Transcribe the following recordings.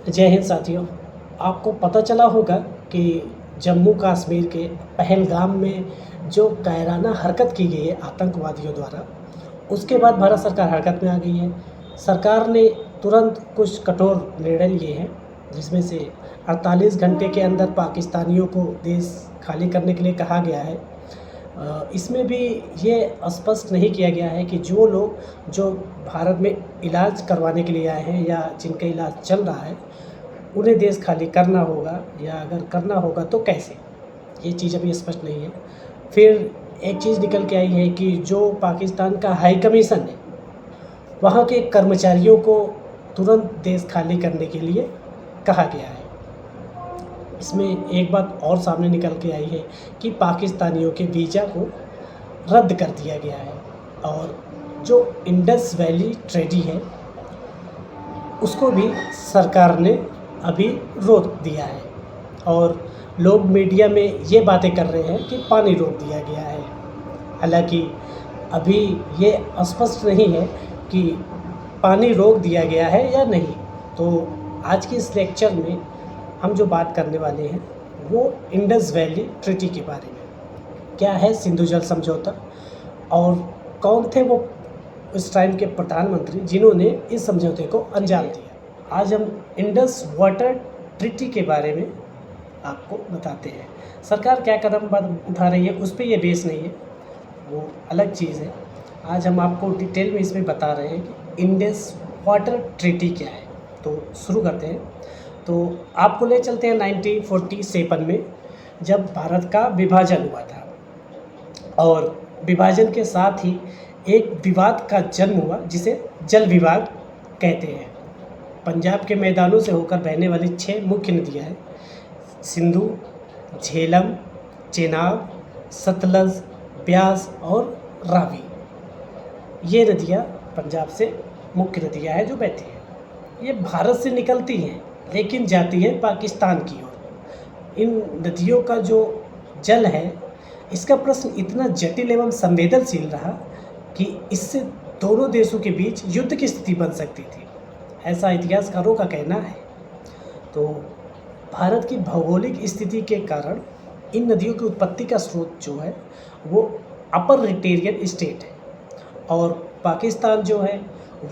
जय हिंद साथियों। आपको पता चला होगा कि जम्मू कश्मीर के पहलगाम में जो कायराना हरकत की गई है आतंकवादियों द्वारा, उसके बाद भारत सरकार हरकत में आ गई है। सरकार ने तुरंत कुछ कठोर निर्णय लिए हैं, जिसमें से 48 घंटे के अंदर पाकिस्तानियों को देश खाली करने के लिए कहा गया है। इसमें भी ये स्पष्ट नहीं किया गया है कि जो लोग जो भारत में इलाज करवाने के लिए आए हैं या जिनका इलाज चल रहा है, उन्हें देश खाली करना होगा, या अगर करना होगा तो कैसे, ये चीज़ अभी स्पष्ट नहीं है। फिर एक चीज़ निकल के आई है कि जो पाकिस्तान का हाई कमीशन है, वहाँ के कर्मचारियों को तुरंत देश खाली करने के लिए कहा गया है। इसमें एक बात और सामने निकल के आई है कि पाकिस्तानियों के वीज़ा को रद्द कर दिया गया है, और जो इंडस वैली ट्रेडी है उसको भी सरकार ने अभी रोक दिया है। और लोग मीडिया में ये बातें कर रहे हैं कि पानी रोक दिया गया है। हालांकि अभी ये स्पष्ट नहीं है कि पानी रोक दिया गया है या नहीं। तो आज के इस लेक्चर में हम जो बात करने वाले हैं वो इंडस वैली ट्रीटी के बारे में। क्या है सिंधु जल समझौता, और कौन थे वो उस टाइम के प्रधानमंत्री जिन्होंने इस समझौते को अंजाम दिया। आज हम इंडस वाटर ट्रीटी के बारे में आपको बताते हैं। सरकार क्या कदम उठा रही है उस पर ये बेस नहीं है, वो अलग चीज़ है। आज हम आपको डिटेल में इसमें बता रहे हैं कि इंडस वाटर ट्रीटी क्या है। तो शुरू करते हैं। तो आपको ले चलते हैं 1947 में, जब भारत का विभाजन हुआ था, और विभाजन के साथ ही एक विवाद का जन्म हुआ जिसे जल विवाद कहते हैं। पंजाब के मैदानों से होकर बहने वाली 6 मुख्य नदियाँ हैं: सिंधु, झेलम, चेनाब, सतलज, ब्यास और रावी। ये नदियाँ पंजाब से मुख्य नदियाँ हैं जो बहती हैं। ये भारत से निकलती हैं लेकिन जाती है पाकिस्तान की ओर। इन नदियों का जो जल है, इसका प्रश्न इतना जटिल एवं संवेदनशील रहा कि इससे दोनों देशों के बीच युद्ध की स्थिति बन सकती थी, ऐसा इतिहासकारों का कहना है। तो भारत की भौगोलिक स्थिति के कारण इन नदियों की उत्पत्ति का स्रोत जो है वो अपर रिटेरियन स्टेट है, और पाकिस्तान जो है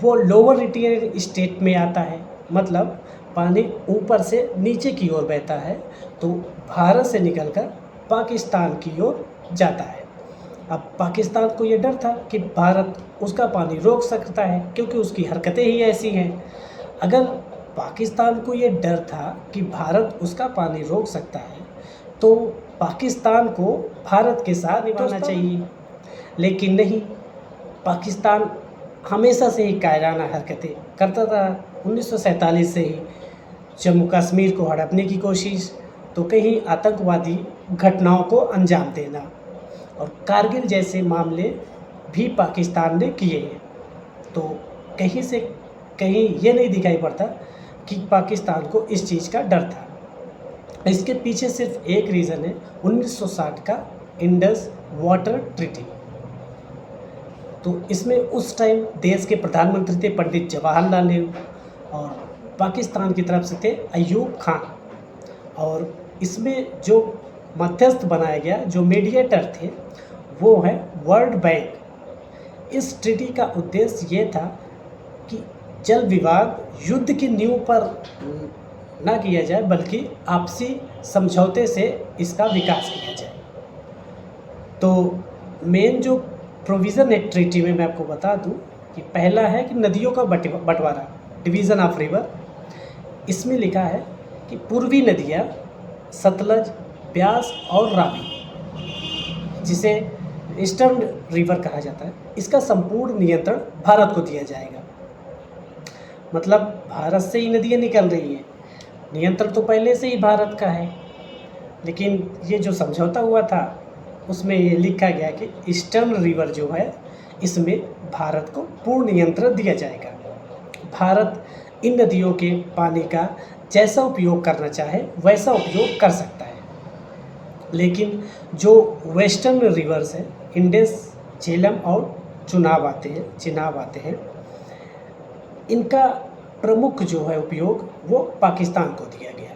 वो लोअर रिटेरियन स्टेट में आता है। मतलब पानी ऊपर से नीचे की ओर बहता है, तो भारत से निकलकर पाकिस्तान की ओर जाता है। अब पाकिस्तान को ये डर था कि भारत उसका पानी रोक सकता है, क्योंकि उसकी हरकतें ही ऐसी हैं। अगर पाकिस्तान को ये डर था कि भारत उसका पानी रोक सकता है, तो पाकिस्तान को भारत के साथ निभाना चाहिए। लेकिन नहीं, पाकिस्तान हमेशा से ही कायराना हरकतें करता था। 1947 से ही जम्मू कश्मीर को हड़पने की कोशिश, तो कहीं आतंकवादी घटनाओं को अंजाम देना, और कारगिल जैसे मामले भी पाकिस्तान ने किए हैं। तो कहीं से कहीं ये नहीं दिखाई पड़ता कि पाकिस्तान को इस चीज़ का डर था। इसके पीछे सिर्फ एक रीज़न है, 1960 का इंडस वाटर ट्रीटी। तो इसमें उस टाइम देश के प्रधानमंत्री थे पंडित जवाहरलाल नेहरू, और पाकिस्तान की तरफ से थे अयूब खान। और इसमें जो मध्यस्थ बनाया गया, जो मीडिएटर थे, वो है वर्ल्ड बैंक। इस ट्रीटी का उद्देश्य ये था कि जल विवाद युद्ध की नींव पर ना किया जाए, बल्कि आपसी समझौते से इसका विकास किया जाए। तो मेन जो प्रोविज़न है ट्रीटी में, मैं आपको बता दूं कि पहला है कि नदियों का बंटवारा, डिवीज़न ऑफ रिवर। इसमें लिखा है कि पूर्वी नदियाँ सतलज, ब्यास और रावी, जिसे ईस्टर्न रिवर कहा जाता है, इसका संपूर्ण नियंत्रण भारत को दिया जाएगा। मतलब भारत से ही नदियाँ निकल रही हैं, नियंत्रण तो पहले से ही भारत का है। लेकिन ये जो समझौता हुआ था उसमें ये लिखा गया कि ईस्टर्न रिवर जो है, इसमें भारत को पूर्ण नियंत्रण दिया जाएगा। भारत इन नदियों के पानी का जैसा उपयोग करना चाहे वैसा उपयोग कर सकता है। लेकिन जो वेस्टर्न रिवर्स हैं, इंडस, झेलम और चेनाब आते हैं, इनका प्रमुख जो है उपयोग वो पाकिस्तान को दिया गया।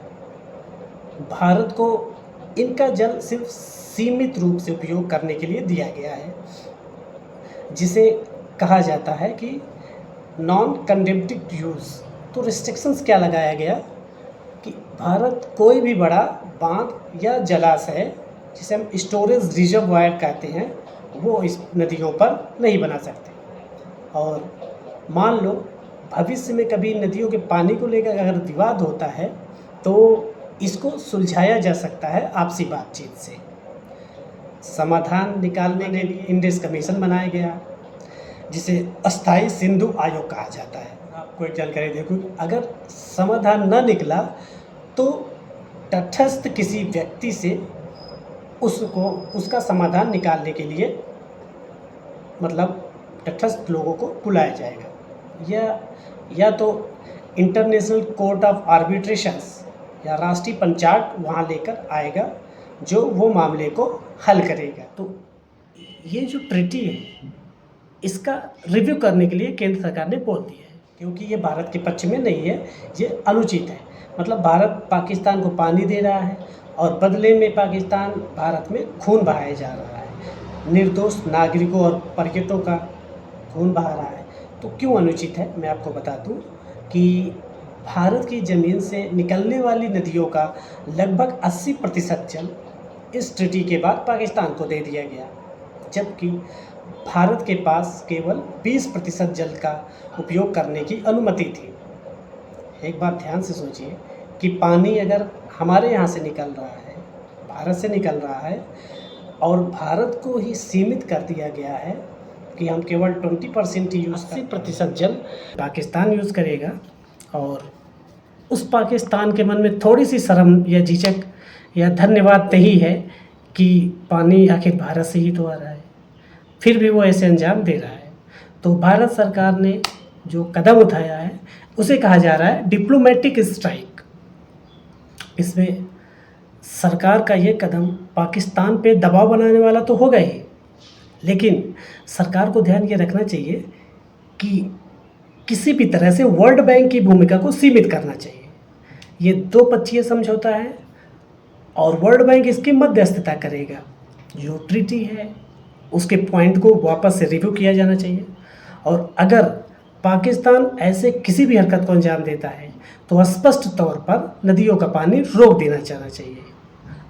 भारत को इनका जल सिर्फ सीमित रूप से उपयोग करने के लिए दिया गया है, जिसे कहा जाता है कि नॉन कंडेम्प्टिव यूज़। तो रिस्ट्रिक्शंस क्या लगाया गया कि भारत कोई भी बड़ा बांध या जलाशय, जिसे हम स्टोरेज रिजर्वॉयर कहते हैं, वो इस नदियों पर नहीं बना सकते। और मान लो भविष्य में कभी नदियों के पानी को लेकर अगर विवाद होता है तो इसको सुलझाया जा सकता है आपसी बातचीत से। समाधान निकालने के लिए इंडेस कमीशन बनाया गया, जिसे अस्थाई सिंधु आयोग कहा जाता है। आपको एक जानकारी देखो, अगर समाधान न निकला तो तटस्थ किसी व्यक्ति से उसका समाधान निकालने के लिए मतलब तटस्थ लोगों को बुलाया जाएगा, या तो इंटरनेशनल कोर्ट ऑफ आर्बिट्रेशंस या राष्ट्रीय पंचायत वहाँ लेकर आएगा जो वो मामले को हल करेगा। तो ये जो ट्रीटी है इसका रिव्यू करने के लिए केंद्र सरकार ने बोल दिया है, क्योंकि ये भारत के पक्ष में नहीं है, ये अनुचित है। मतलब भारत पाकिस्तान को पानी दे रहा है और बदले में पाकिस्तान भारत में खून बहाया जा रहा है, निर्दोष नागरिकों और पर्यटकों का खून बहा रहा है। तो क्यों अनुचित है, मैं आपको बता दूं कि भारत की ज़मीन से निकलने वाली नदियों का लगभग 80% जल इस ट्रीटी के बाद पाकिस्तान को दे दिया गया, जबकि भारत के पास केवल 20% जल का उपयोग करने की अनुमति थी। एक बात ध्यान से सोचिए कि पानी अगर हमारे यहाँ से निकल रहा है, भारत से निकल रहा है, और भारत को ही सीमित कर दिया गया है कि हम केवल 20% ही यूज़, 80% जल पाकिस्तान यूज़ करेगा, और उस पाकिस्तान के मन में थोड़ी सी शर्म या झिझक या धन्यवाद नहीं है कि पानी आखिर भारत से ही तो आ रहा है, फिर भी वो ऐसे अंजाम दे रहा है। तो भारत सरकार ने जो कदम उठाया है उसे कहा जा रहा है डिप्लोमेटिक स्ट्राइक। इसमें सरकार का ये कदम पाकिस्तान पे दबाव बनाने वाला तो होगा ही, लेकिन सरकार को ध्यान ये रखना चाहिए कि किसी भी तरह से वर्ल्ड बैंक की भूमिका को सीमित करना चाहिए। ये द्विपक्षीय समझौता है और वर्ल्ड बैंक इसकी मध्यस्थता करेगा। जो ट्रीटी है उसके पॉइंट को वापस से रिव्यू किया जाना चाहिए, और अगर पाकिस्तान ऐसे किसी भी हरकत को अंजाम देता है तो स्पष्ट तौर पर नदियों का पानी रोक देना चाहिए।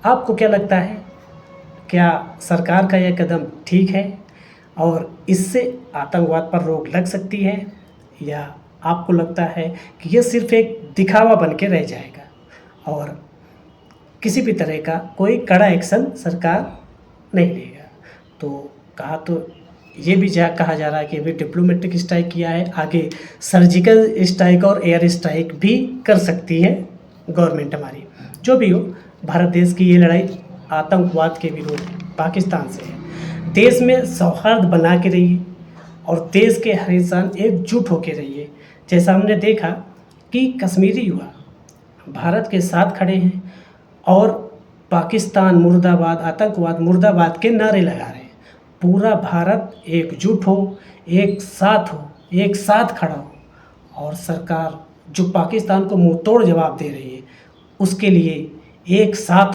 आपको क्या लगता है, क्या सरकार का यह कदम ठीक है और इससे आतंकवाद पर रोक लग सकती है, या आपको लगता है कि यह सिर्फ एक दिखावा बन के रह जाएगा और किसी भी तरह का कोई कड़ा एक्शन सरकार नहीं लेगा? तो ये भी कहा जा रहा है कि अभी डिप्लोमेटिक स्ट्राइक किया है, आगे सर्जिकल स्ट्राइक और एयर स्ट्राइक भी कर सकती है गवर्नमेंट हमारी। जो भी हो, भारत देश की ये लड़ाई आतंकवाद के विरोध पाकिस्तान से है। देश में सौहार्द बना के रहिए और देश के हर इंसान एकजुट होकर रहिए। जैसा हमने देखा कि कश्मीरी युवा भारत के साथ खड़े हैं और पाकिस्तान मुर्दाबाद, आतंकवाद मुर्दाबाद के नारे लगा रहे हैं। पूरा भारत एकजुट हो, एक साथ खड़ा हो, और सरकार जो पाकिस्तान को मुंह तोड़ जवाब दे रही है उसके लिए एक साथ